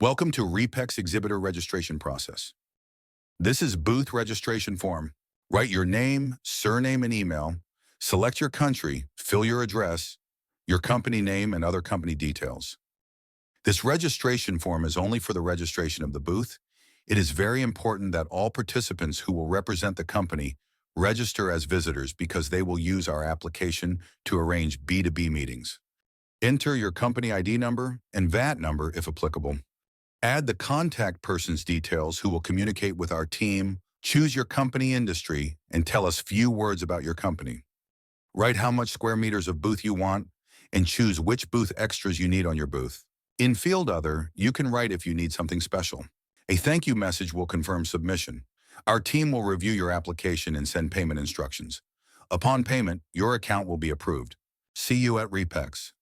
Welcome to Repex Exhibitor registration process. This is booth registration form. Write your name, surname, and email. Select your country, fill your address, your company name, and other company details. This registration form is only for the registration of the booth. It is very important that all participants who will represent the company register as visitors because they will use our application to arrange B2B meetings. Enter your company ID number and VAT number if applicable. Add the contact person's details who will communicate with our team. Choose your company industry and tell us few words about your company. Write how much square meters of booth you want and choose which booth extras you need on your booth. In Field Other, you can write if you need something special. A thank you message will confirm submission. Our team will review your application and send payment instructions. Upon payment, your account will be approved. See you at Repex.